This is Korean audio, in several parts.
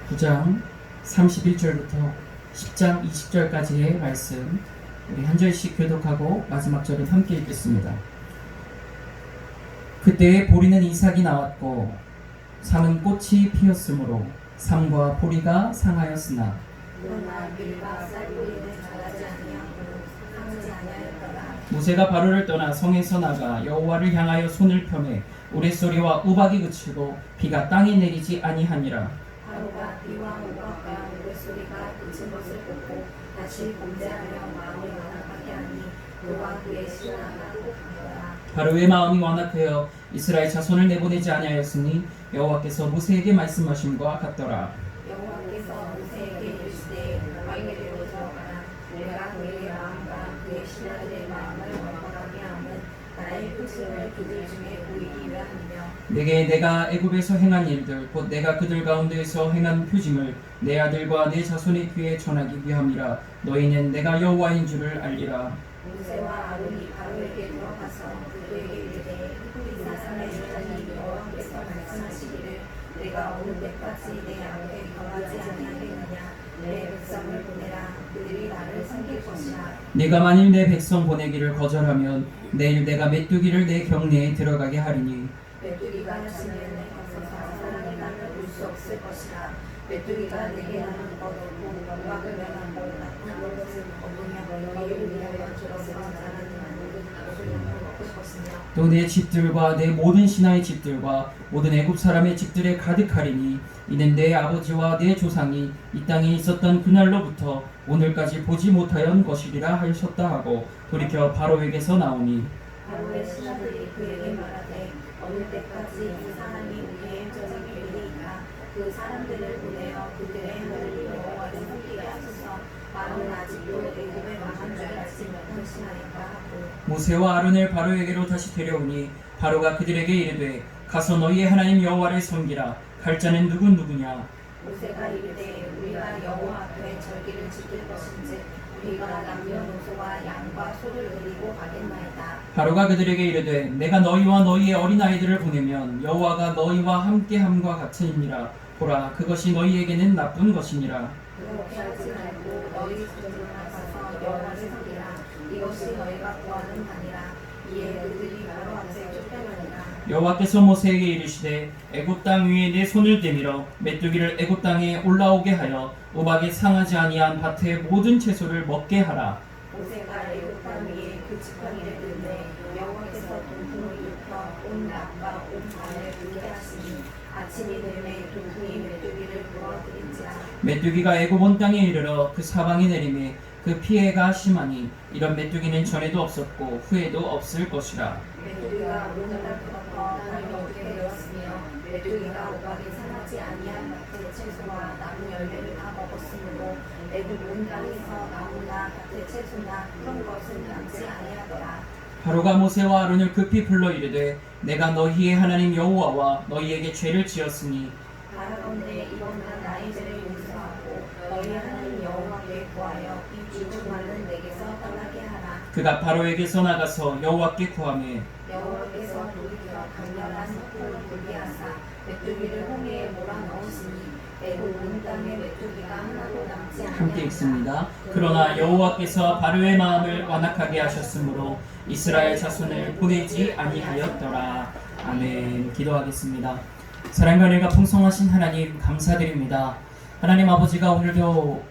9장 31절부터 10장 20절까지의 말씀 우리 한 절씩 교독하고 마지막 절은 함께 읽겠습니다. 그때에 보리는 이삭이 나왔고 산은 꽃이 피었으므로 삶과 보리가 상하였으나 모세가 바로를 떠나 성에서 나가 여호와를 향하여 손을 펴매 우레소리와 우박이 그치고 비가 땅에 내리지 아니하니라. 바로가 비와 우박과 우레소리가 그친 것을 보고 다시 봉제하려 마음을 완악하게 하니 그와 그의 신하가 강하더라. 바로의 마음이 완악하여 이스라엘 자손을 내보내지 아니하였으니 여호와께서 모세에게 말씀하심과 같더라. 여호와께서 모세에게 이르시되 너희에게로 들어가라. 내가 그의 마음과 그의 신하들의 마음을 완악하게 하면 나의 표징을 그들 중에 보이기 위함이며 내게 내가 애굽에서 행한 일들 곧 내가 그들 가운데에서 행한 표징을 내 아들과 내 자손의 귀에 전하기 위함이라. 너희는 내가 여호와인 줄을 알리라. 모세와 아론이 바로에게 들어가서 그들에게 이르되 이 사람의 하나님 여호와께서 말씀하시기를 내가 오늘 때까지 내 앞에 거하지 아니하겠느냐. 내 백성을 보내라. 그들이 나를 섬길 것이라. 네가 만일 내 백성 보내기를 거절하면 내일 내가 메뚜기를 내 경내에 들어가게 하리니 메뚜기가 치면 내 곁에서 사람이 나를 볼 수 없을 것이라. 메뚜기가 내게 나는 것 없고 영광을 면한 것 나쁜 것을 얻으며 너희를 위하여 들어서 자라는 모든 아름을 먹을 것이며 또 내 집들과 내 모든 신하의 집들과 모든 애굽 사람의 집들에 가득하리니 이는 내 아버지와 내 조상이 이 땅에 있었던 그날로부터 오늘까지 보지 못하였던 것이리라 하셨다 하고 돌이켜 바로에게서 나오니 바로의 신하들이 그에게 말하되 어느 때까지 이 사람이 우리의 저녁이 되리이까 그 사람들을 보내어 그들의 하나님 여호와를 섬기게 하소서. 바로는 아직도 애굽에 망한 줄 알지 못하시나이까 하고 모세와 아론을 바로에게로 다시 데려오니 바로가 그들에게 이르되 가서 너희의 하나님 여호와를 섬기라. 갈 자는 누구냐. 모세가 이르되 우리가 여호와 앞에 절기를 지킬 것인지 우리가 남녀노소와 양과 소를 데리고 가겠나이다. 바로가 그들에게 이르되 내가 너희와 너희의 어린아이들을 보내면 여호와가 너희와 함께함과 같으니라. 보라 그것이 너희에게는 나쁜 것이니라. 그렇게 하지 말고 너희 집으로 나가서 여호와를 섬기라. 이것이 너희가 구하는 바니라. 이에 그들이 바로 앞에 쫓겨나니라. 여호와께서 모세에게 이르시되 애굽 땅 위에 내 손을 내밀어 메뚜기를 애굽 땅에 올라오게 하여 우박에 상하지 아니한 밭의 모든 채소를 먹게 하라. 모세가 애굽 땅 위에 그 지팡이를 들매 여호와께서 동풍을 일으켜 온 남과 온 밤을 불게 하시니 아침이 되매 동풍이 메뚜기를 부어들인지라. 메뚜기가 애굽 온 땅에 이르러 그 사방이 내림에 그 피해가 심하니 이런 메뚜기는 전에도 없었고 후에도 없을 것이라. 메뚜기가 오는 날부터 땅이 어두게 되었으며 메뚜기가 우박에 상하지 아니한 밭의 채소와 나무 열매를 다 먹었으므로 애굽 온 땅에서 나무나 밭의 채소나 그런 것은 남지 아니하더라. 바로가 모세와 아론을 급히 불러 이르되 내가 너희의 하나님 여호와와 너희에게 죄를 지었으니 바라건대 이번만 나의 죄를 용서하고 너희 하나님 여호와께 구하여 이 주중만은 내게서 떠나게 하라. 그가 바로에게서 나가서 여호와께 구하매 여호와께서 돌이켜 강렬한 폭풍을 불게 하사 메뚜기를 홍해에 몰아넣으시니 애굽 온 땅에 메뚜기가 하나도 남지 아니하니라. 함께 읽습니다. 그러나 여호와께서 바로의 마음을 완악하게 하셨으므로 이스라엘 자손을 보내지 아니하였더라. 아멘. 기도하겠습니다. 사랑과 은혜가 풍성하신 하나님 감사드립니다. 하나님 아버지가 오늘도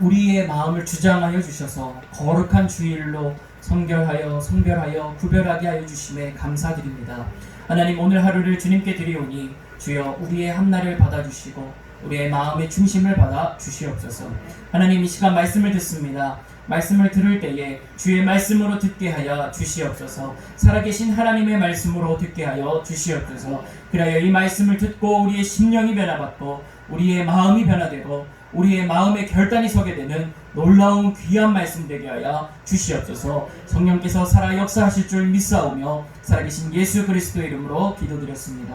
우리의 마음을 주장하여 주셔서 거룩한 주일로 성별하여 구별하게 하여 주심에 감사드립니다. 하나님 오늘 하루를 주님께 드리오니 주여 우리의 한날을 받아주시고 우리의 마음의 중심을 받아 주시옵소서. 하나님 이 시간 말씀을 듣습니다. 말씀을 들을 때에 주의 말씀으로 듣게 하여 주시옵소서. 살아계신 하나님의 말씀으로 듣게 하여 주시옵소서. 그리하여 이 말씀을 듣고 우리의 심령이 변화받고 우리의 마음이 변화되고 우리의 마음의 결단이 서게 되는 놀라운 귀한 말씀 되게 하여 주시옵소서. 성령께서 살아 역사하실 줄 믿사오며 살아계신 예수 그리스도의 이름으로 기도드렸습니다.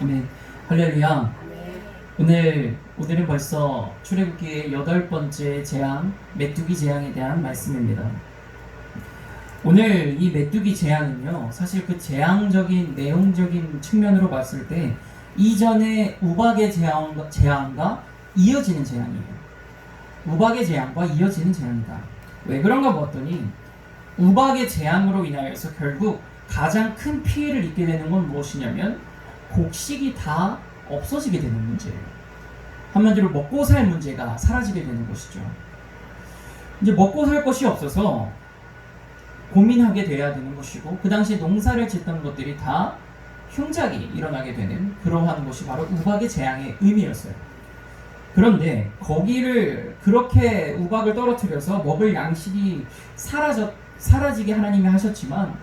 아멘. 할렐루야. 오늘은 벌써 출애굽기의 8번째 재앙, 메뚜기 재앙에 대한 말씀입니다. 오늘 이 메뚜기 재앙은요, 사실 그 재앙적인 내용적인 측면으로 봤을 때 이전에 우박의 재앙과 이어지는 재앙이에요. 우박의 재앙과 이어지는 재앙이다. 왜 그런가 보았더니 우박의 재앙으로 인하여서 결국 가장 큰 피해를 입게 되는 건 무엇이냐면 곡식이 다 없어지게 되는 문제예요. 한마디로 먹고 살 문제가 사라지게 되는 것이죠. 이제 먹고 살 것이 없어서 고민하게 돼야 되는 것이고, 그 당시에 농사를 짓던 것들이 다 흉작이 일어나게 되는 그러한 것이 바로 우박의 재앙의 의미였어요. 그런데 거기를 그렇게 우박을 떨어뜨려서 먹을 양식이 사라지게 하나님이 하셨지만,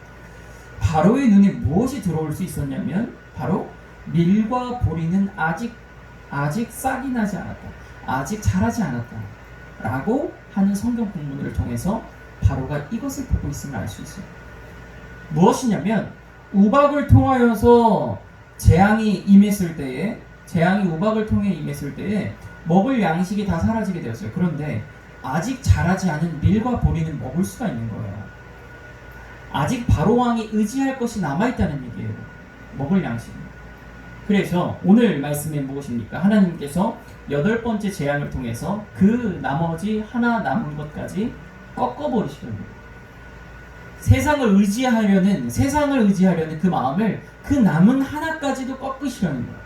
바로의 눈에 무엇이 들어올 수 있었냐면 바로 밀과 보리는 아직 싹이 나지 않았다, 아직 자라지 않았다 라고 하는 성경 본문을 통해서 바로가 이것을 보고 있음을 알 수 있어요. 무엇이냐면 우박을 통하여서 재앙이 우박을 통해 임했을 때에 먹을 양식이 다 사라지게 되었어요. 그런데 아직 자라지 않은 밀과 보리는 먹을 수가 있는 거예요. 아직 바로 왕이 의지할 것이 남아있다는 얘기예요. 먹을 양식이. 그래서 오늘 말씀이 무엇입니까? 하나님께서 8번째 재앙을 통해서 그 나머지 하나 남은 것까지 꺾어버리시는 거예요. 세상을 의지하려는 그 마음을 그 남은 하나까지도 꺾으시려는 거예요.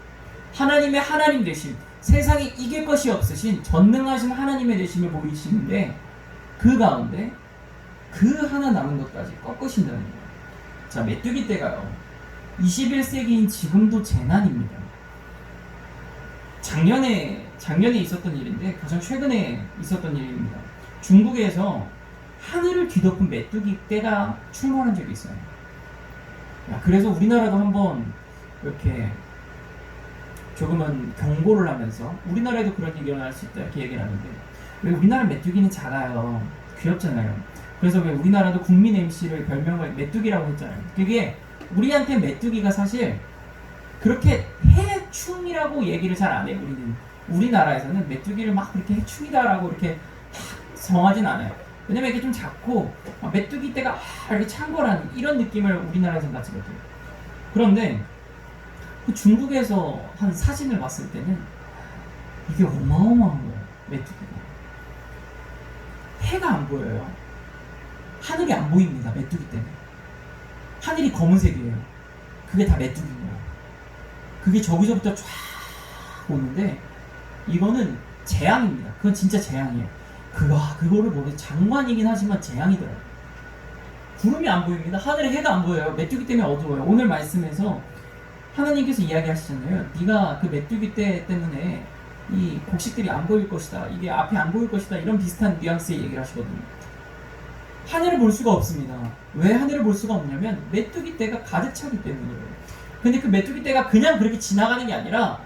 하나님의 하나님 되심, 세상이 이길 것이 없으신 전능하신 하나님의 되심을 보이시는데 그 가운데 그 하나 남은 것까지 꺾으신다는 거예요. 자, 메뚜기 떼가요, 21세기인 지금도 재난입니다. 작년에 있었던 일인데 가장 최근에 있었던 일입니다. 중국에서 하늘을 뒤덮은 메뚜기 떼가 출몰한 적이 있어요. 그래서 우리나라도 한번 이렇게 조금은 경고를 하면서 우리나라에도 그런 일이 일어날 수 있다 이렇게 얘기를 하는데, 왜 우리나라 메뚜기는 작아요, 귀엽잖아요. 그래서 왜 우리나라도 국민 MC를 별명을 메뚜기라고 했잖아요. 그게 우리한테 메뚜기가 사실 그렇게 해충이라고 얘기를 잘 안 해요. 우리나라에서는 메뚜기를 막 그렇게 해충이다라고 이렇게 정하진 않아요. 왜냐면 이게 좀 작고 메뚜기 떼가 이렇게 찬 거라는 이런 느낌을 우리나라에서는 가지거든요. 그런데 그 중국에서 한 사진을 봤을 때는 이게 어마어마한 거예요. 메뚜기가 해가 안 보여요. 하늘이 안 보입니다. 메뚜기 때문에 하늘이 검은색이에요. 그게 다 메뚜기인 거예요. 그게 저기서부터 쫙 오는데 이거는 재앙입니다. 그건 진짜 재앙이에요. 그거를 모르는 장관이긴 하지만 재앙이더라고요. 구름이 안 보입니다. 하늘에 해가 안 보여요. 메뚜기 때문에 어두워요. 오늘 말씀에서 하나님께서 이야기하시잖아요. 네가 그 메뚜기 떼 때문에 이 곡식들이 안 보일 것이다, 이게 앞에 안 보일 것이다, 이런 비슷한 뉘앙스의 얘기를 하시거든요. 하늘을 볼 수가 없습니다. 왜 하늘을 볼 수가 없냐면 메뚜기 떼가 가득 차기 때문이에요. 근데 그 메뚜기 떼가 그냥 그렇게 지나가는 게 아니라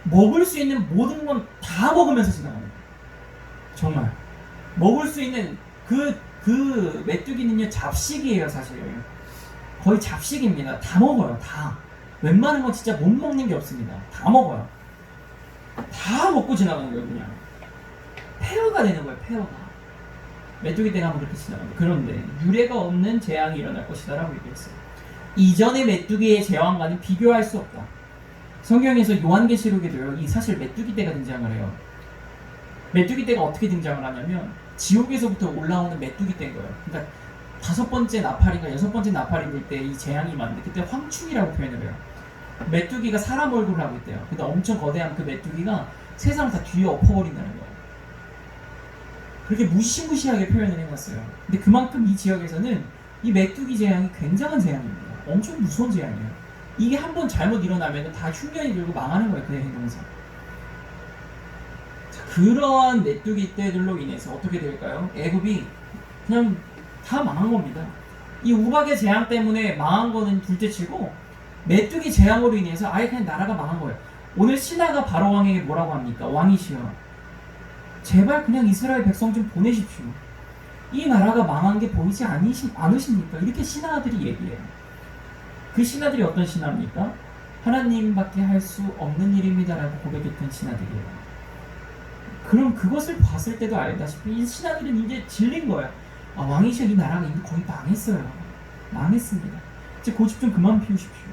먹을 수 있는 모든 건 다 먹으면서 지나가는 거예요. 정말 먹을 수 있는 그 메뚜기는요 잡식이에요. 사실 거의 잡식입니다. 다 먹어요. 다. 웬만한 건 진짜 못 먹는 게 없습니다. 다 먹어요. 다 먹고 지나가는 거예요. 그냥 폐허가 되는 거예요. 폐허가. 메뚜기 떼가 한번 그렇게 지나갑니다. 그런데 유례가 없는 재앙이 일어날 것이다 라고 얘기했어요. 이전의 메뚜기의 재앙과는 비교할 수 없다. 성경에서 요한계시록에도요, 이 사실 메뚜기 떼가 등장을 해요. 메뚜기 떼가 어떻게 등장을 하냐면 지옥에서부터 올라오는 메뚜기 떼인 거예요. 그러니까 5번째 나팔인가 6번째 나팔일 때 이 재앙이 임하는데 그때 황충이라고 표현을 해요. 메뚜기가 사람 얼굴을 하고 있대요. 근데 엄청 거대한 그 메뚜기가 세상을 다 뒤에 엎어버린다는 거예요. 그렇게 무시무시하게 표현을 해놨어요. 근데 그만큼 이 지역에서는 이 메뚜기 재앙이 굉장한 재앙입니다. 엄청 무서운 재앙이에요. 이게 한번 잘못 일어나면 다 흉년이 들고 망하는 거예요. 그의 행동상. 그러한 메뚜기 떼들로 인해서 어떻게 될까요? 애굽이 그냥 다 망한 겁니다. 이 우박의 재앙 때문에 망한 거는 둘째치고 메뚜기 재앙으로 인해서 아예 그냥 나라가 망한 거예요. 오늘 신하가 바로 왕에게 뭐라고 합니까? 왕이시여, 제발 그냥 이스라엘 백성 좀 보내십시오. 이 나라가 망한 게 보이지 않으십니까? 이렇게 신하들이 얘기해요. 그 신하들이 어떤 신하입니까? 하나님밖에 할 수 없는 일입니다라고 고백했던 신하들이에요. 그럼 그것을 봤을 때도 알다시피 이 신하들은 이제 질린 거예요. 왕이시여, 이 나라가 이미 거의 망했어요. 망했습니다. 이제 고집 좀 그만 피우십시오.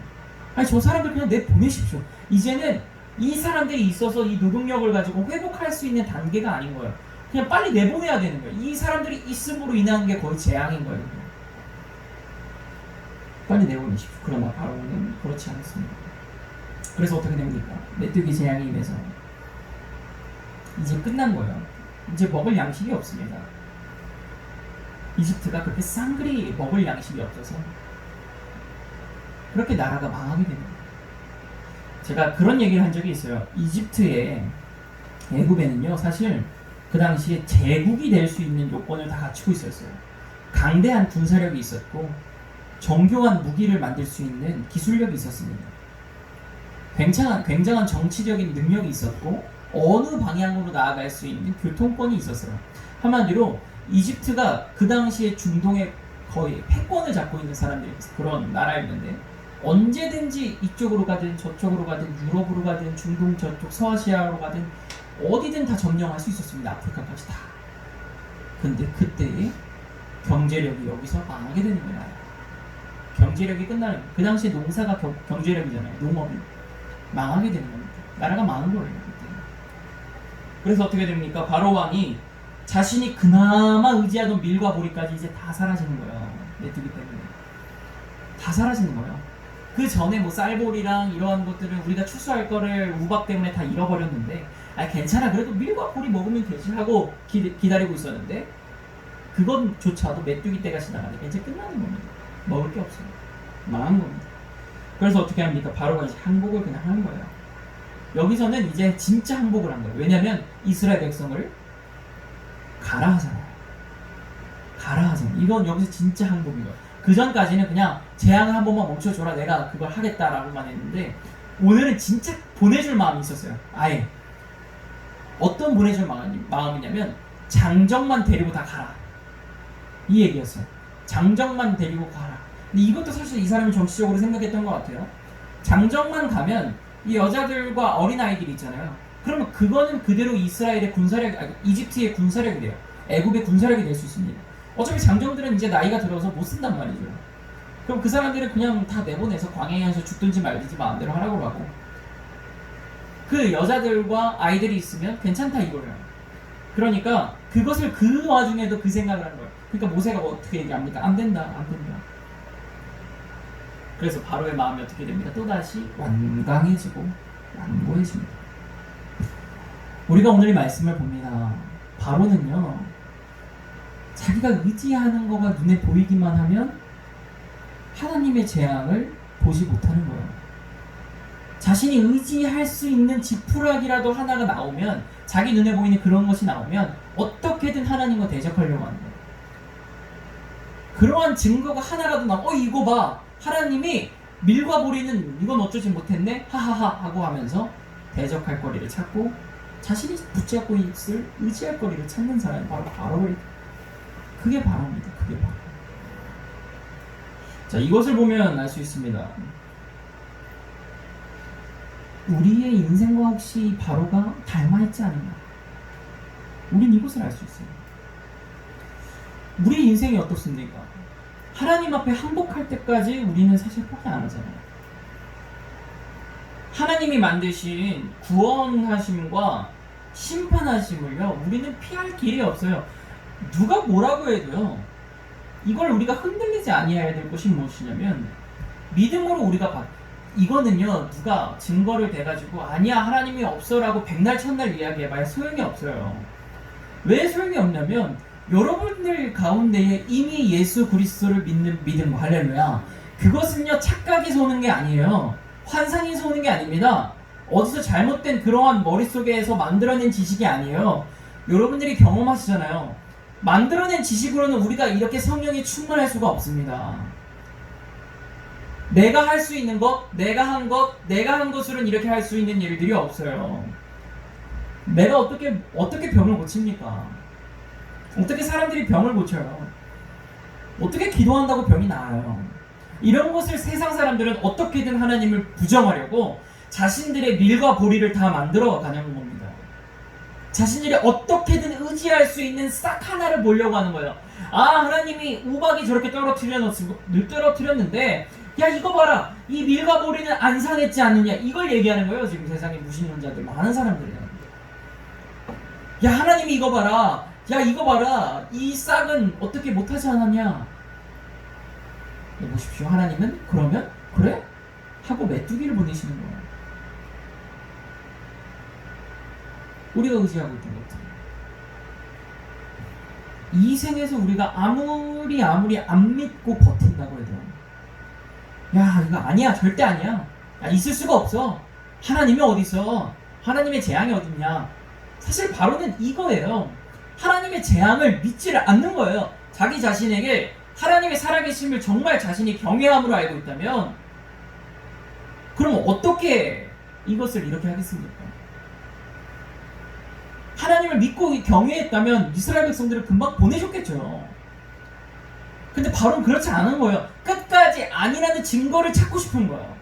아니 저 사람들 그냥 내보내십시오. 이제는 이 사람들이 있어서 이 노동력을 가지고 회복할 수 있는 단계가 아닌 거예요. 그냥 빨리 내보내야 되는 거예요. 이 사람들이 있음으로 인한 게 거의 재앙인 거예요. 빨리 내보내십시오. 그러나 바로는 그렇지 않습니다. 그래서 어떻게 됩니까? 메뚜기 재앙이 임해서 이제 끝난 거예요. 이제 먹을 양식이 없습니다. 이집트가 그렇게 쌍그리 먹을 양식이 없어서 그렇게 나라가 망하게 됩니다. 제가 그런 얘기를 한 적이 있어요. 이집트의 애굽에는요, 사실 그 당시에 제국이 될 수 있는 요건을 다 갖추고 있었어요. 강대한 군사력이 있었고 정교한 무기를 만들 수 있는 기술력이 있었습니다. 굉장한 정치적인 능력이 있었고 어느 방향으로 나아갈 수 있는 교통권이 있었어요. 한마디로 이집트가 그 당시에 중동의 거의 패권을 잡고 있는 사람들이 그런 나라였는데 언제든지 이쪽으로 가든 저쪽으로 가든 유럽으로 가든 중동 저쪽 서아시아로 가든 어디든 다 점령할 수 있었습니다. 아프리카까지 다. 근데 그때의 경제력이 여기서 망하게 되는 거예요. 경제력이 끝나는 거예요. 그 당시에 농사가 경제력이잖아요. 농업이 망하게 되는 겁니다. 나라가 망한 거예요. 그때. 그래서 어떻게 됩니까? 바로 왕이 자신이 그나마 의지하던 밀과 보리까지 이제 다 사라지는 거예요. 메뚜기 때문에. 다 사라지는 거예요. 그 전에 뭐 쌀보리랑 이러한 것들은 우리가 추수할 거를 우박 때문에 다 잃어버렸는데 괜찮아 그래도 밀과 보리 먹으면 되지 하고 기다리고 있었는데 그것조차도 메뚜기 때가 지나가니까 이제 끝나는 겁니다. 먹을 게 없어요. 망한 겁니다. 그래서 어떻게 합니까? 바로가 이제 항복을 그냥 하는 거예요. 여기서는 이제 진짜 항복을 한 거예요. 왜냐면 이스라엘 백성을 가라 하잖아요. 가라 하잖아요. 이건 여기서 진짜 항복이에요. 그 전까지는 그냥 재앙을 한 번만 멈춰줘라 내가 그걸 하겠다라고만 했는데 오늘은 진짜 보내줄 마음이 있었어요. 아예 어떤 보내줄 마음이냐면 장정만 데리고 다 가라 이 얘기였어요. 장정만 데리고 가라. 근데 이것도 사실 이 사람이 정치적으로 생각했던 것 같아요. 장정만 가면 이 여자들과 어린아이들이 있잖아요. 그러면 그거는 그대로 이스라엘의 군사력, 이집트의 군사력이 돼요. 애굽의 군사력이 될 수 있습니다. 어차피 장정들은 이제 나이가 들어서 못 쓴단 말이죠. 그럼 그 사람들은 그냥 다 내보내서 광야에서 죽든지 말든지 마음대로 하라고 하고 그 여자들과 아이들이 있으면 괜찮다 이거예요. 그러니까 그것을 그 와중에도 그 생각을 하는 거예요. 그러니까 모세가 어떻게 얘기합니까? 안 된다, 안 된다. 그래서 바로의 마음이 어떻게 됩니까? 또다시 완강해지고 완고해집니다. 우리가 오늘 이 말씀을 봅니다. 바로는요, 자기가 의지하는 거가 눈에 보이기만 하면 하나님의 재앙을 보지 못하는 거예요. 자신이 의지할 수 있는 지푸라기라도 하나가 나오면, 자기 눈에 보이는 그런 것이 나오면 어떻게든 하나님과 대적하려고 하는 거예요. 그러한 증거가 하나라도 나오면 이거 봐, 하나님이 밀과 보리는 이건 어쩌지 못했네 하하하 하고 하면서 대적할 거리를 찾고 자신이 붙잡고 있을 의지할 거리를 찾는 사람이 바로 그게 바로입니다. 그게 바로. 자, 이것을 보면 알 수 있습니다. 우리의 인생과 혹시 바로가 닮아있지 않은가? 우린 이것을 알 수 있어요. 우리 인생이 어떻습니까? 하나님 앞에 항복할 때까지 우리는 사실 포기 안 하잖아요. 하나님이 만드신 구원하심과 심판하심을요, 우리는 피할 길이 없어요. 누가 뭐라고 해도요, 이걸 우리가 흔들리지 아니해야 될 것이 무엇이냐면 믿음으로 우리가 이거는요, 누가 증거를 대가지고 아니야 하나님이 없어라고 백날 첫날 이야기해봐야 소용이 없어요. 왜 소용이 없냐면 여러분들 가운데에 이미 예수 그리스도를 믿는 믿음, 할렐루야, 그것은요 착각에서 오는 게 아니에요. 환상에서 오는 게 아닙니다. 어디서 잘못된 그러한 머릿속에서 만들어낸 지식이 아니에요. 여러분들이 경험하시잖아요. 만들어낸 지식으로는 우리가 이렇게 성령이 충만할 수가 없습니다. 내가 할 수 있는 것, 내가 한 것으로는 이렇게 할 수 있는 일들이 없어요. 내가 어떻게 병을 고칩니까? 어떻게 사람들이 병을 고쳐요? 어떻게 기도한다고 병이 나아요? 이런 것을 세상 사람들은 어떻게든 하나님을 부정하려고 자신들의 밀과 보리를 다 만들어 가는 겁니다. 자신들이 어떻게든 의지할 수 있는 싹 하나를 보려고 하는 거예요. 아, 하나님이 우박이 저렇게 떨어뜨렸는데 야 이거 봐라, 이 밀과 보리는 안 상했지 않느냐, 이걸 얘기하는 거예요. 지금 세상에 무신론자들 많은 사람들이. 야 하나님이 이거 봐라, 야 이거 봐라, 이 싹은 어떻게 못하지 않았냐. 보십시오, 하나님은 그러면 그래? 하고 메뚜기를 보내시는 거예요. 우리가 의지하고 있던 것들, 이 생에서 우리가 아무리 안 믿고 버틴다고 해도 야 이거 아니야, 절대 아니야, 야, 있을 수가 없어, 하나님이 어디 있어, 하나님의 재앙이 어딨냐. 사실 바로는 이거예요. 하나님의 재앙을 믿지를 않는 거예요. 자기 자신에게 하나님의 살아계심을 정말 자신이 경외함으로 알고 있다면 그럼 어떻게 이것을 이렇게 하겠습니까? 하나님을 믿고 경외했다면 이스라엘 백성들을 금방 보내줬겠죠. 근데 바로는 그렇지 않은 거예요. 끝까지 아니라는 증거를 찾고 싶은 거예요.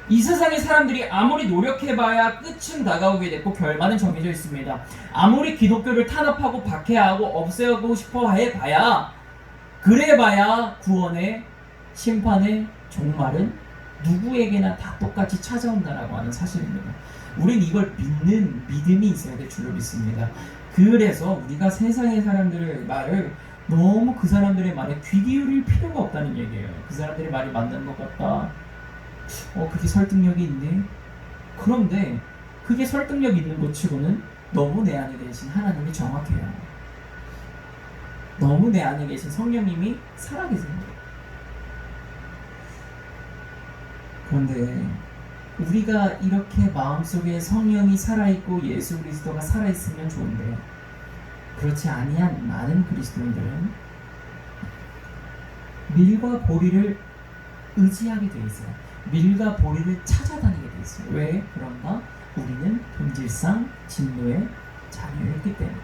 이 세상의 사람들이 아무리 노력해봐야 끝은 다가오게 됐고 결말은 정해져 있습니다. 아무리 기독교를 탄압하고 박해하고 없애고 싶어 해봐야, 그래봐야 구원의 심판의 종말은 누구에게나 다 똑같이 찾아온다라고 하는 사실입니다. 우린 이걸 믿는 믿음이 있어야 될 줄로 믿습니다. 그래서 우리가 세상의 사람들의 말을 너무, 그 사람들의 말에 귀 기울일 필요가 없다는 얘기예요. 그 사람들의 말이 맞는 것 같다, 그게 설득력이 있네. 그런데 그게 설득력 있는 것 치고는 너무 내 안에 계신 하나님이 정확해요. 너무 내 안에 계신 성령님이 살아계세요. 그런데 우리가 이렇게 마음속에 성령이 살아있고 예수 그리스도가 살아있으면 좋은데, 그렇지 아니한 많은 그리스도인들은 밀과 보리를 의지하게 돼 있어요. 밀과 보리를 찾아다니게 돼 있어요. 왜 그런가? 우리는 본질상 진노의 자녀였기 때문에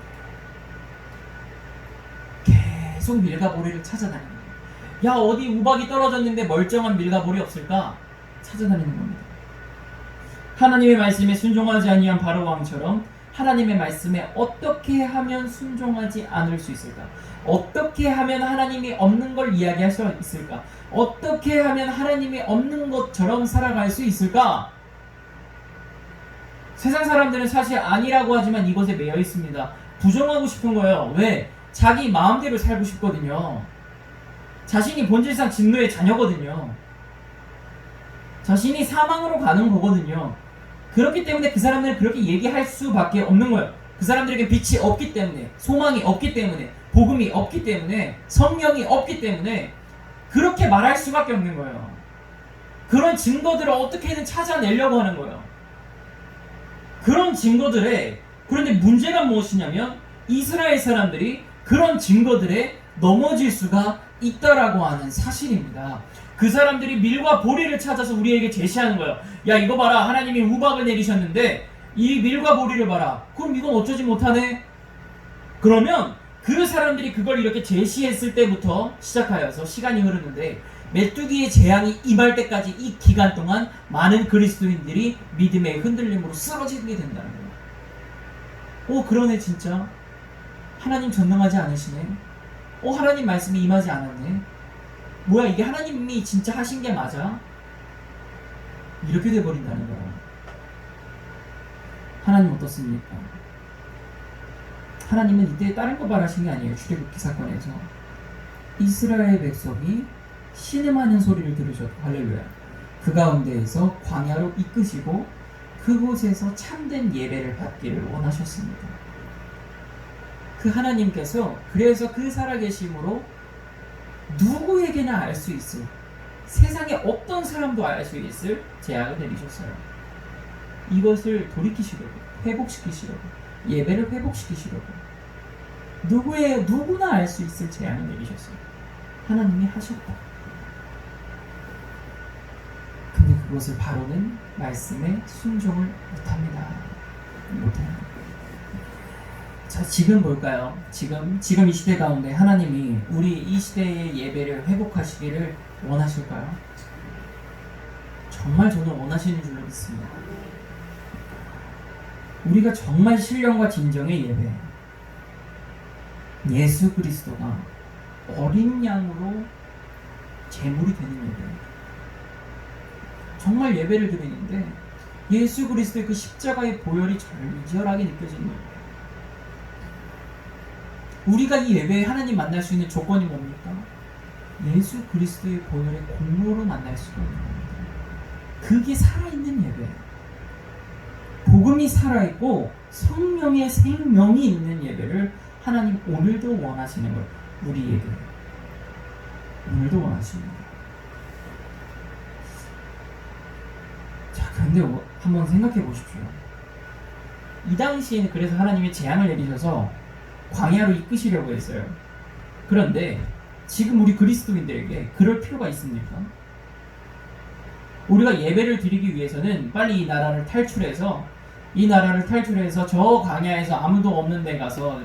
계속 밀과 보리를 찾아다니는 거예요. 야 어디 우박이 떨어졌는데 멀쩡한 밀과 보리 없을까? 찾아다니는 겁니다. 하나님의 말씀에 순종하지 아니한 바로 왕처럼 하나님의 말씀에 어떻게 하면 순종하지 않을 수 있을까? 어떻게 하면 하나님이 없는 걸 이야기할 수 있을까? 어떻게 하면 하나님이 없는 것처럼 살아갈 수 있을까? 세상 사람들은 사실 아니라고 하지만 이것에 매여 있습니다. 부정하고 싶은 거예요. 왜? 자기 마음대로 살고 싶거든요. 자신이 본질상 진노의 자녀거든요. 자신이 사망으로 가는 거거든요. 그렇기 때문에 그 사람들은 그렇게 얘기할 수밖에 없는 거예요. 그 사람들에게 빛이 없기 때문에, 소망이 없기 때문에, 복음이 없기 때문에, 성령이 없기 때문에 그렇게 말할 수밖에 없는 거예요. 그런 증거들을 어떻게든 찾아내려고 하는 거예요. 그런 증거들에, 그런데 문제가 무엇이냐면 이스라엘 사람들이 그런 증거들에 넘어질 수가 있다라고 하는 사실입니다. 그 사람들이 밀과 보리를 찾아서 우리에게 제시하는 거예요. 야 이거 봐라, 하나님이 우박을 내리셨는데 이 밀과 보리를 봐라. 그럼 이건 어쩌지 못하네. 그러면 그 사람들이 그걸 이렇게 제시했을 때부터 시작하여서 시간이 흐르는데 메뚜기의 재앙이 임할 때까지 이 기간 동안 많은 그리스도인들이 믿음의 흔들림으로 쓰러지게 된다는 거예요. 그러네 진짜. 하나님 전능하지 않으시네. 하나님 말씀이 임하지 않았네. 뭐야 이게 하나님이 진짜 하신 게 맞아? 이렇게 돼버린다는 거예요. 하나님 어떻습니까? 하나님은 이때 다른 거 바라신 게 아니에요. 출애굽기 사건에서 이스라엘 백성이 신음하는 소리를 들으셨고, 할렐루야, 그 가운데에서 광야로 이끄시고 그곳에서 참된 예배를 받기를 원하셨습니다. 그 하나님께서 그래서 그 살아계심으로 누구에게나 알 수 있을, 세상에 어떤 사람도 알 수 있을 재앙을 내리셨어요. 이것을 돌이키시려고, 회복시키시려고, 예배를 회복시키시려고, 누구나 알 수 있을 재앙을 내리셨어요. 하나님이 하셨다. 근데 그것을 바로는 말씀에 순종을 못합니다. 못해요. 자, 지금 볼까요? 지금 이 시대 가운데 하나님이 우리 이 시대의 예배를 회복하시기를 원하실까요? 정말 저는 원하시는 줄로 믿습니다. 우리가 정말 신령과 진정의 예배, 예수 그리스도가 어린 양으로 제물이 되는 예배. 정말 예배를 드리는데 예수 그리스도의 그 십자가의 보혈이 절절하게 느껴지는 예배. 우리가 이 예배에 하나님 만날 수 있는 조건이 뭡니까? 예수 그리스도의 보혈의 공로로 만날 수가 있는 겁니다. 그게 살아있는 예배예요. 복음이 살아있고 성령의 생명이 있는 예배를 하나님 오늘도 원하시는 거예요. 우리에게 오늘도 원하시는 거예요. 자, 그런데 한번 생각해 보십시오. 이 당시에는 그래서 하나님이 재앙을 내리셔서 광야로 이끄시려고 했어요. 그런데 지금 우리 그리스도인들에게 그럴 필요가 있습니까? 우리가 예배를 드리기 위해서는 빨리 이 나라를 탈출해서 저 광야에서 아무도 없는 데 가서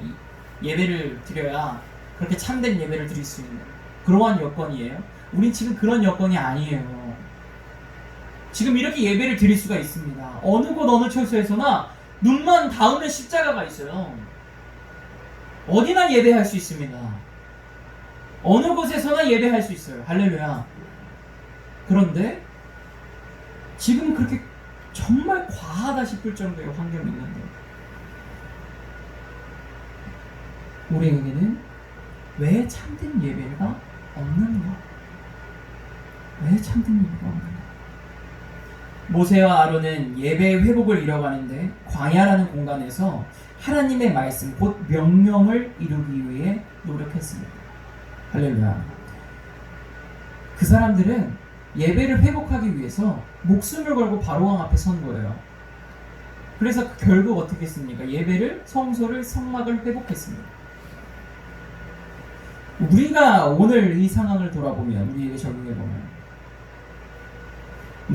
예배를 드려야 그렇게 참된 예배를 드릴 수 있는 그러한 여건이에요. 우린 지금 그런 여건이 아니에요. 지금 이렇게 예배를 드릴 수가 있습니다. 어느 곳 어느 처소에서나 눈만 닿으면 십자가가 있어요. 어디나 예배할 수 있습니다. 어느 곳에서나 예배할 수 있어요. 할렐루야. 그런데 지금 그렇게 정말 과하다 싶을 정도의 환경이 있는데 우리에게는 왜 참된 예배가 없는가? 왜 참된 예배가 없는가? 모세와 아론은 예배의 회복을 이뤄가는데 광야라는 공간에서 하나님의 말씀, 곧 명령을 이루기 위해 노력했습니다. 할렐루야. 그 사람들은 예배를 회복하기 위해서 목숨을 걸고 바로왕 앞에 선 거예요. 그래서 결국 어떻게 했습니까? 예배를, 성소를, 성막을 회복했습니다. 우리가 오늘 이 상황을 돌아보면, 우리에게 적용해보면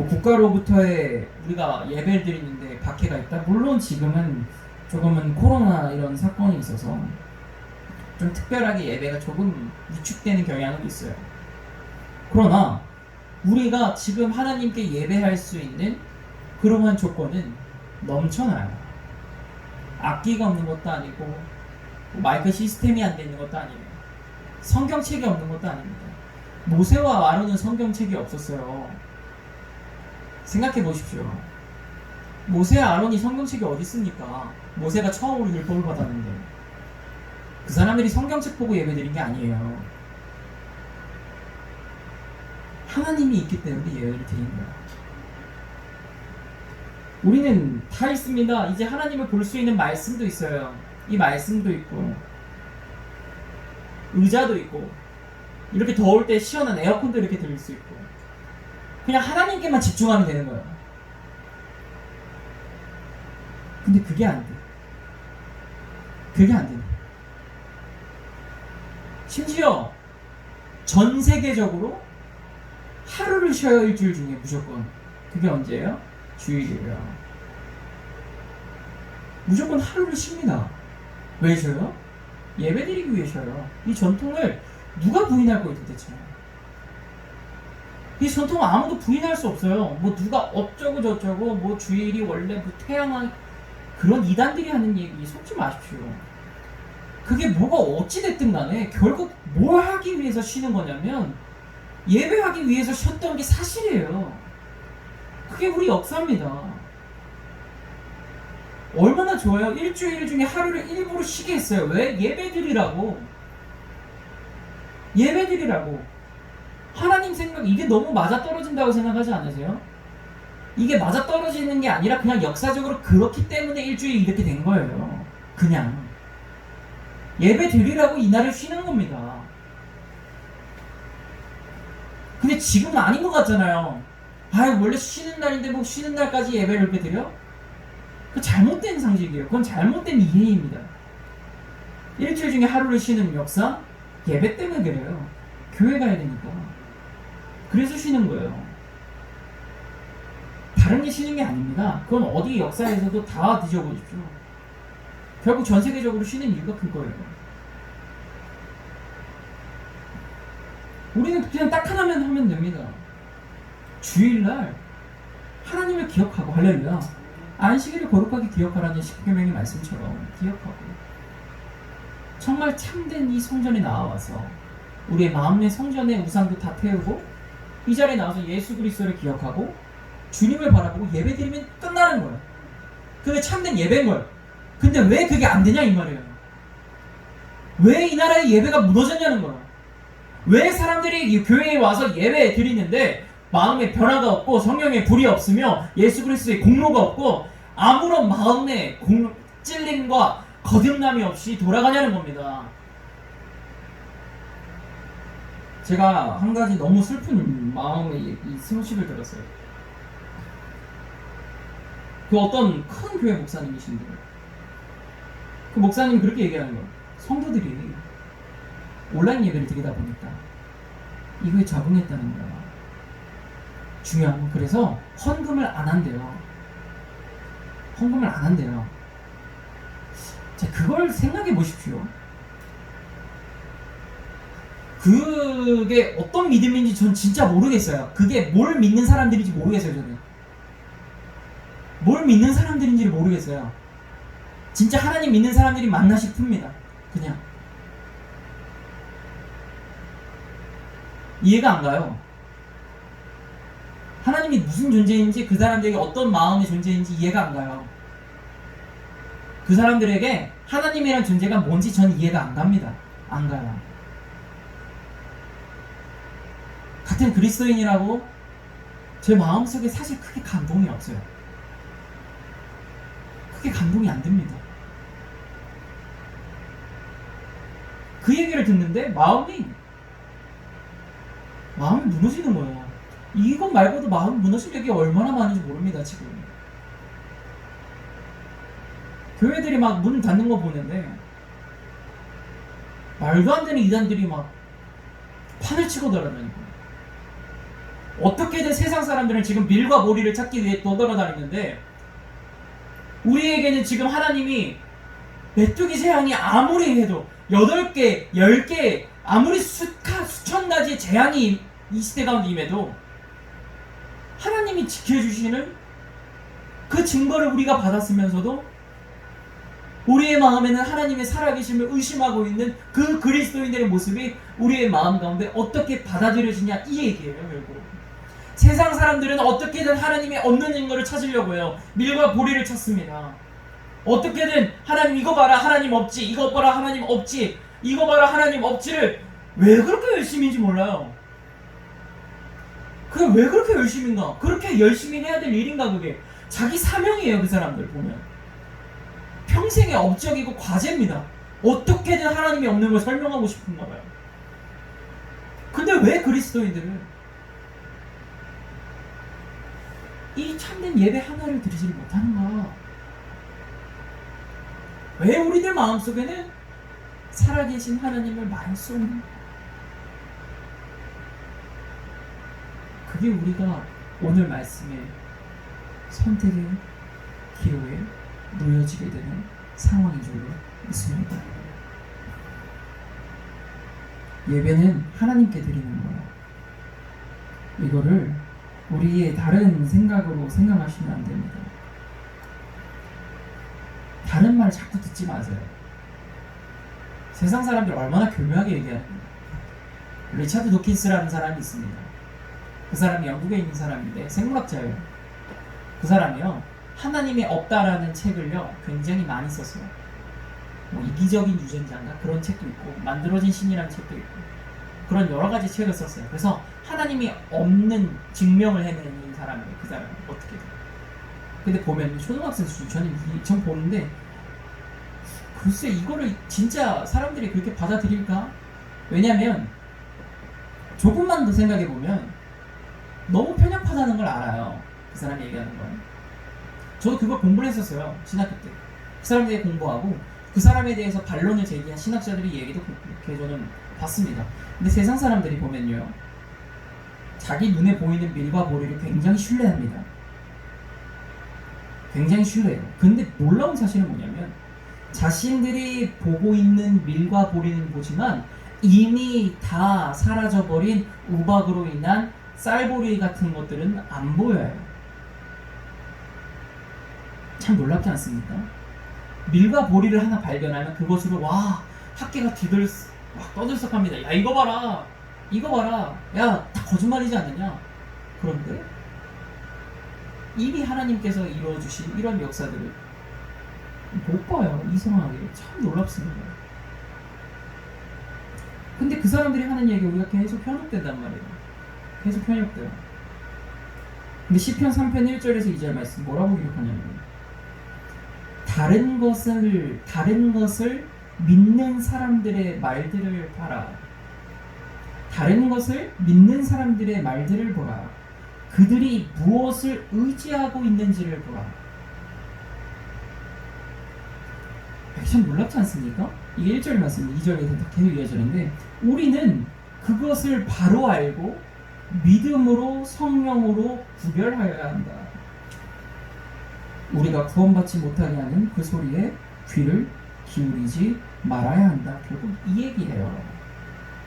국가로부터의 우리가 예배를 드리는데 박해가 있다? 물론 지금은 조금은 코로나 이런 사건이 있어서 좀 특별하게 예배가 조금 위축되는 경향은 있어요. 그러나 우리가 지금 하나님께 예배할 수 있는 그러한 조건은 넘쳐나요. 악기가 없는 것도 아니고 마이크 시스템이 안 되는 것도 아니에요. 성경책이 없는 것도 아닙니다. 모세와 아론은 성경책이 없었어요. 생각해 보십시오. 모세와 아론이 성경책이 어디 있습니까? 모세가 처음으로 율법을 받았는데 그 사람들이 성경책 보고 예배드린 게 아니에요. 하나님이 있기 때문에 예배를 드리는 거야. 우리는 다 있습니다. 이제 하나님을 볼 수 있는 말씀도 있어요. 이 말씀도 있고 의자도 있고 이렇게 더울 때 시원한 에어컨도 이렇게 들릴 수 있고 그냥 하나님께만 집중하면 되는 거예요. 근데 그게 안 돼. 그게 안 돼. 심지어 전 세계적으로 하루를 쉬어요. 일주일 중에 무조건. 그게 언제예요? 주일이에요. 무조건 하루를 쉽니다. 왜 쉬어요? 예배드리기 위해 쉬어요. 이 전통을 누가 부인할 거예요 도대체? 이 전통은 아무도 부인할 수 없어요. 누가 어쩌고 저쩌고 주일이 원래 태양한 그런 이단들이 하는 얘기 속지 마십시오. 그게 뭐가 어찌됐든 간에 결국 뭘 하기 위해서 쉬는 거냐면 예배하기 위해서 쉬었던 게 사실이에요. 그게 우리 역사입니다. 얼마나 좋아요. 일주일 중에 하루를 일부러 쉬게 했어요. 왜? 예배드리라고. 하나님 생각 이게 너무 맞아떨어진다고 생각하지 않으세요? 이게 맞아떨어지는 게 아니라 그냥 역사적으로 그렇기 때문에 일주일이 이렇게 된 거예요. 그냥 예배드리라고 이날을 쉬는 겁니다. 근데 지금은 아닌 것 같잖아요. 원래 쉬는 날인데 쉬는 날까지 예배를 이렇게 드려? 그 잘못된 상식이에요. 그건 잘못된 이해입니다. 일주일 중에 하루를 쉬는 역사? 예배 때문에 그래요. 교회 가야 되니까. 그래서 쉬는 거예요. 다른 게 쉬는 게 아닙니다. 그건 어디 역사에서도 다 뒤져보십시오. 결국 전 세계적으로 쉬는 이유가 그거예요. 우리는 그냥 딱 하나만 하면 됩니다. 주일날 하나님을 기억하고 할렐루야. 안식일을 거룩하게 기억하라는 십계명의 말씀처럼 기억하고 정말 참된 이 성전에 나와서 우리의 마음 내 성전의 우상도 다 태우고 이 자리에 나와서 예수 그리스도를 기억하고 주님을 바라보고 예배드리면 끝나는 거예요. 그게 참된 예배인 거예요. 근데 왜 그게 안 되냐 이 말이에요. 왜 이 나라의 예배가 무너졌냐는 거예요. 왜 사람들이 이 교회에 와서 예배 드리는데 마음에 변화가 없고 성령의 불이 없으며 예수 그리스도의 공로가 없고 아무런 마음의 찔림과 거듭남이 없이 돌아가냐는 겁니다. 제가 한 가지 너무 슬픈 마음의 이 소식을 들었어요. 그 어떤 큰 교회 목사님이신데 그 목사님이 그렇게 얘기하는 거예요. 성도들이 온라인 예배를 드리다 보니까 이거에 적응했다는 거야. 중요한 건 그래서 헌금을 안 한대요. 헌금을 안 한대요. 자, 그걸 생각해 보십시오. 그게 어떤 믿음인지 전 진짜 모르겠어요. 그게 뭘 믿는 사람들인지 모르겠어요. 저는 뭘 믿는 사람들인지를 모르겠어요. 진짜 하나님 믿는 사람들이 맞나 싶습니다. 그냥 이해가 안 가요. 하나님이 무슨 존재인지 그 사람들에게 어떤 마음의 존재인지 이해가 안 가요. 그 사람들에게 하나님이란 존재가 뭔지 전 이해가 안 갑니다. 안 가요. 같은 그리스도인이라고 제 마음속에 사실 크게 감동이 없어요. 크게 감동이 안 듭니다. 그 얘기를 듣는데 마음이 무너지는 거예요. 이것 말고도 마음 무너질 얘기가 얼마나 많은지 모릅니다. 지금 교회들이 막 문 닫는 거 보는데 말도 안 되는 이단들이 막 판을 치고 돌아다니고 어떻게든 세상 사람들은 지금 밀과 모리를 찾기 위해 떠돌아다니는데 우리에게는 지금 하나님이 메뚜기 재앙이 아무리 해도 8개, 10개 아무리 수천 가지의 재앙이 이 시대 가운데 임해도 하나님이 지켜주시는 그 증거를 우리가 받았으면서도 우리의 마음에는 하나님의 살아계심을 의심하고 있는 그 그리스도인들의 모습이 우리의 마음 가운데 어떻게 받아들여지냐 이 얘기예요. 결국 세상 사람들은 어떻게든 하나님의 없는 증거를 찾으려고 해요. 밀과 보리를 찾습니다. 어떻게든 하나님 이거 봐라 하나님 없지, 이거 봐라 하나님 없지, 이거 봐라 하나님 없지를 왜 그렇게 열심인지 몰라요. 그게 왜 그렇게 열심인가? 그렇게 열심히 해야 될 일인가? 그게 자기 사명이에요. 그 사람들 보면 평생의 업적이고 과제입니다. 어떻게든 하나님이 없는 걸 설명하고 싶은가 봐요. 근데 왜 그리스도인들은 이 참된 예배 하나를 드리지 못하는가? 왜 우리들 마음속에는 살아계신 하나님을 말할 수 없는, 그게 우리가 오늘 말씀의 선택의 기로에 놓여지게 되는 상황인 줄 믿습니다. 예배는 하나님께 드리는 거예요. 이거를 우리의 다른 생각으로 생각하시면 안 됩니다. 다른 말 자꾸 듣지 마세요. 세상 사람들 얼마나 교묘하게 얘기하는데. 리차드 도킨스라는 사람이 있습니다. 그 사람이 영국에 있는 사람인데 생물학자예요. 그 사람이요 하나님이 없다라는 책을요 굉장히 많이 썼어요. 뭐 이기적인 유전자인가 그런 책도 있고 만들어진 신이라는 책도 있고 그런 여러 가지 책을 썼어요. 그래서 하나님이 없는 증명을 해내는 사람이에요. 그 사람이 어떻게든. 근데 보면 초등학생 수준 전 보는데 글쎄 이거를 진짜 사람들이 그렇게 받아들일까? 왜냐면 조금만 더 생각해보면 너무 편협하다는 걸 알아요. 그 사람이 얘기하는 건. 저도 그걸 공부를 했었어요. 신학교 때. 그 사람에 대해 공부하고 그 사람에 대해서 반론을 제기한 신학자들의 얘기도 그렇게 저는 봤습니다. 근데 세상 사람들이 보면요 자기 눈에 보이는 밀과 보리를 굉장히 신뢰합니다. 굉장히 신뢰해요. 근데 놀라운 사실은 뭐냐면 자신들이 보고 있는 밀과 보리는 보지만 이미 다 사라져버린 우박으로 인한 쌀보리 같은 것들은 안 보여요. 참 놀랍지 않습니까? 밀과 보리를 하나 발견하면 그것으로 와 학계가 막 떠들썩합니다. 야 이거 봐라, 이거 봐라, 야 다 거짓말이지 않느냐. 그런데 이미 하나님께서 이루어주신 이런 역사들을 못 봐요. 이상하게 참 놀랍습니다. 근데 그 사람들이 하는 얘기 우리가 계속 현혹된단 말이에요. 계속 현혹돼요. 근데 시편 3편 1절에서 2절 말씀 뭐라고 기록하냐면 다른 것을 믿는 사람들의 말들을 봐라. 다른 것을 믿는 사람들의 말들을 보라. 그들이 무엇을 의지하고 있는지를 보라. 참 놀랍지 않습니까? 이게 1절 말씀, 2절에서 계속 이어지는데 우리는 그것을 바로 알고 믿음으로 성령으로 구별하여야 한다. 우리가 구원받지 못하게 하는 그 소리에 귀를 기울이지 말아야 한다. 결국 이 얘기예요.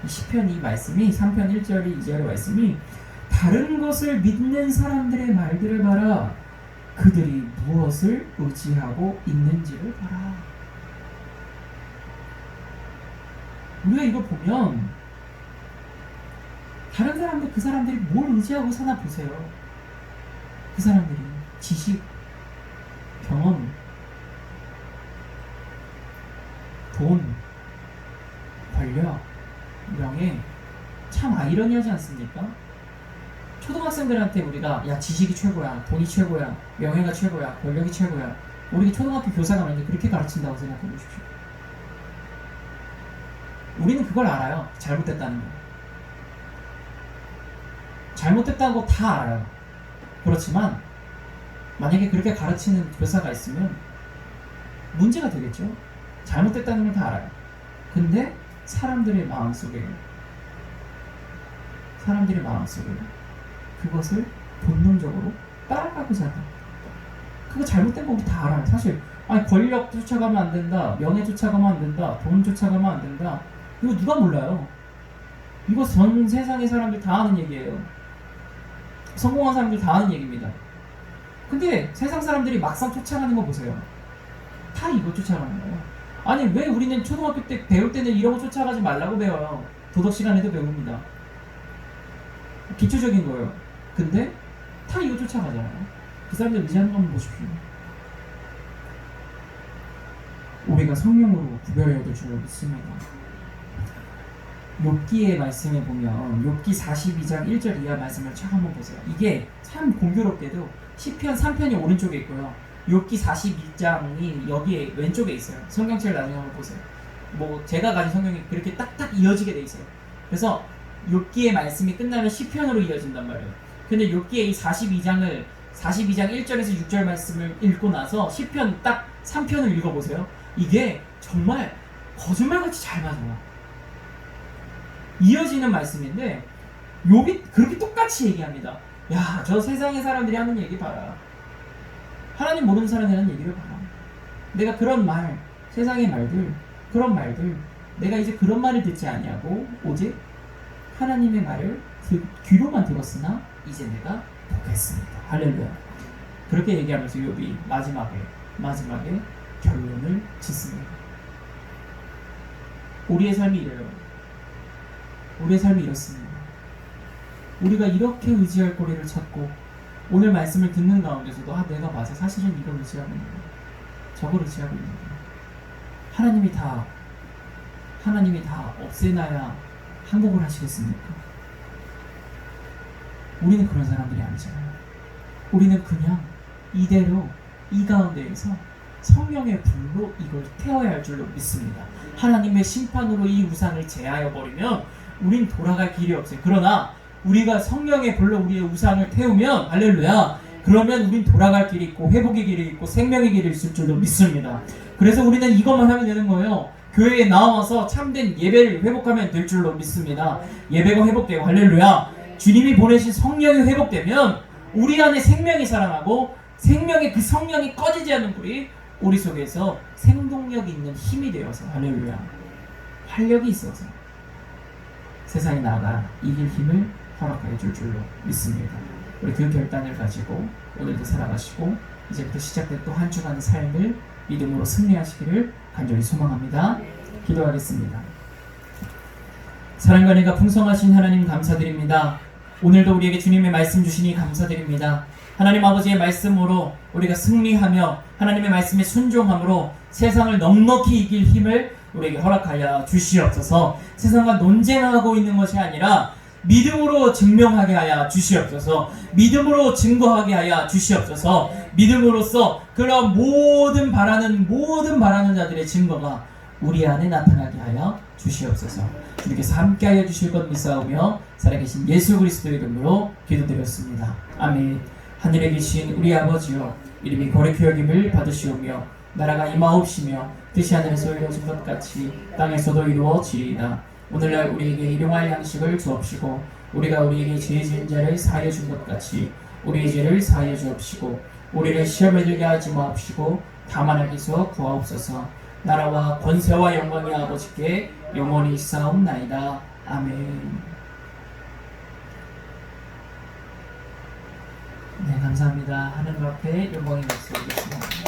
시편 이 말씀이 3편 1절 2절의 말씀이 다른 것을 믿는 사람들의 말들을 봐라. 그들이 무엇을 의지하고 있는지를 봐라. 우리가 이걸 보면 다른 사람들, 그 사람들이 뭘 의지하고 사나 보세요. 그 사람들이 지식, 경험, 돈, 권력, 명예, 참 아이러니하지 않습니까? 초등학생들한테 우리가 야 지식이 최고야, 돈이 최고야, 명예가 최고야, 권력이 최고야, 우리 초등학교 교사가 만약에 그렇게 가르친다고 생각해 보십시오. 우리는 그걸 알아요. 잘못됐다는 거. 잘못됐다고 다 알아요. 그렇지만 만약에 그렇게 가르치는 교사가 있으면 문제가 되겠죠. 잘못됐다는 걸 다 알아요. 근데 사람들의 마음속에 그것을 본능적으로 따라가고자 한다. 그거 잘못된 거 우리 다 알아요. 사실 아니 권력 쫓아가면 안 된다, 명예 쫓아가면 안 된다, 돈 쫓아가면 안 된다. 이거 누가 몰라요? 이거 전 세상의 사람들 다 아는 얘기예요. 성공한 사람들 다 아는 얘기입니다. 근데 세상 사람들이 막상 쫓아가는 거 보세요. 다 이거 쫓아가는 거예요. 아니 왜 우리는 초등학교 때 배울 때는 이런 거 쫓아가지 말라고 배워요. 도덕 시간에도 배웁니다. 기초적인 거예요. 근데 다 이거 쫓아가잖아요. 그 사람들 의지하는 거 한번 보십시오. 우리가 성령으로 구별해야 될 줄로 믿습니다. 욥기의 말씀에 보면 욥기 42장 1절 이하 말씀을 쫙 한번 보세요. 이게 참 공교롭게도 시편 3편이 오른쪽에 있고요. 욥기 42장이 여기에 왼쪽에 있어요. 성경책을 나중에 한번 보세요. 뭐 제가 가진 성경이 그렇게 딱딱 이어지게 돼 있어요. 그래서 욥기의 말씀이 끝나면 시편으로 이어진단 말이에요. 근데 욥기의 이 42장 1절에서 6절 말씀을 읽고 나서 시편 딱 3편을 읽어보세요. 이게 정말 거짓말같이 잘 맞아요. 이어지는 말씀인데 욥이 그렇게 똑같이 얘기합니다. 야, 저 세상의 사람들이 하는 얘기 봐라. 하나님 모르는 사람이 하는 얘기를 봐라. 내가 그런 말, 세상의 말들, 그런 말들, 내가 이제 그런 말을 듣지 아니하고 오직 하나님의 말을 귀로만 들었으나 이제 내가 보겠습니다. 할렐루야. 그렇게 얘기하면서 욥이 마지막에 결론을 짓습니다. 우리의 삶이 이래요. 우리의 삶이 이렇습니다. 우리가 이렇게 의지할 거리를 찾고 오늘 말씀을 듣는 가운데서도 내가 맞아. 사실은 이걸 의지하고 있는 거야. 저걸 의지하고 있는 거야. 하나님이 다 없애놔야 항복을 하시겠습니까? 우리는 그런 사람들이 아니잖아요. 우리는 그냥 이대로 이 가운데에서 성령의 불로 이걸 태워야 할 줄로 믿습니다. 하나님의 심판으로 이 우상을 제하여 버리면 우린 돌아갈 길이 없어요. 그러나 우리가 성령의 불로 우리의 우상을 태우면 할렐루야, 그러면 우린 돌아갈 길이 있고 회복의 길이 있고 생명의 길이 있을 줄로 믿습니다. 그래서 우리는 이것만 하면 되는 거예요. 교회에 나와서 참된 예배를 회복하면 될 줄로 믿습니다. 예배가 회복되고 할렐루야, 주님이 보내신 성령이 회복되면 우리 안에 생명이 살아나고 생명의 그 성령이 꺼지지 않는 불이 우리 속에서 생동력 있는 힘이 되어서 할렐루야, 활력이 있어서 세상에 나아가 이길 힘을 허락하여 줄 줄로 믿습니다. 우리 그 결단을 가지고 오늘도 살아가시고 이제부터 시작된 또 한 주간의 삶을 믿음으로 승리하시기를 간절히 소망합니다. 기도하겠습니다. 사랑과 은혜가 풍성하신 하나님 감사드립니다. 오늘도 우리에게 주님의 말씀 주시니 감사드립니다. 하나님 아버지의 말씀으로 우리가 승리하며 하나님의 말씀에 순종함으로 세상을 넉넉히 이길 힘을 우리에게 허락하여 주시옵소서. 세상과 논쟁하고 있는 것이 아니라 믿음으로 증명하게 하여 주시옵소서. 믿음으로 증거하게 하여 주시옵소서. 믿음으로써 그런 모든 바라는 자들의 증거가 우리 안에 나타나게 하여 주시옵소서. 주님께서 함께하여 주실 것 믿사오며 살아계신 예수 그리스도의 이름으로 기도드렸습니다. 아멘. 하늘에 계신 우리 아버지여, 이름이 거룩히 여김을 받으시오며 나라가 임하옵시며 뜻이 하늘에서 이루어진 것 같이 땅에서도 이루어지리이다. 오늘날 우리에게 일용할 양식을 주옵시고 우리가 우리에게 죄 지은 자를 사하여 준 것 같이 우리의 죄를 사하여 주옵시고 우리를 시험에 들게 하지 마옵시고 다만 악에서 구하옵소서. 나라와 권세와 영광이 아버지께 영원히 있사옵나이다. 아멘. 네, 감사합니다. 하나님 앞에 영광의 박수 올리겠습니다.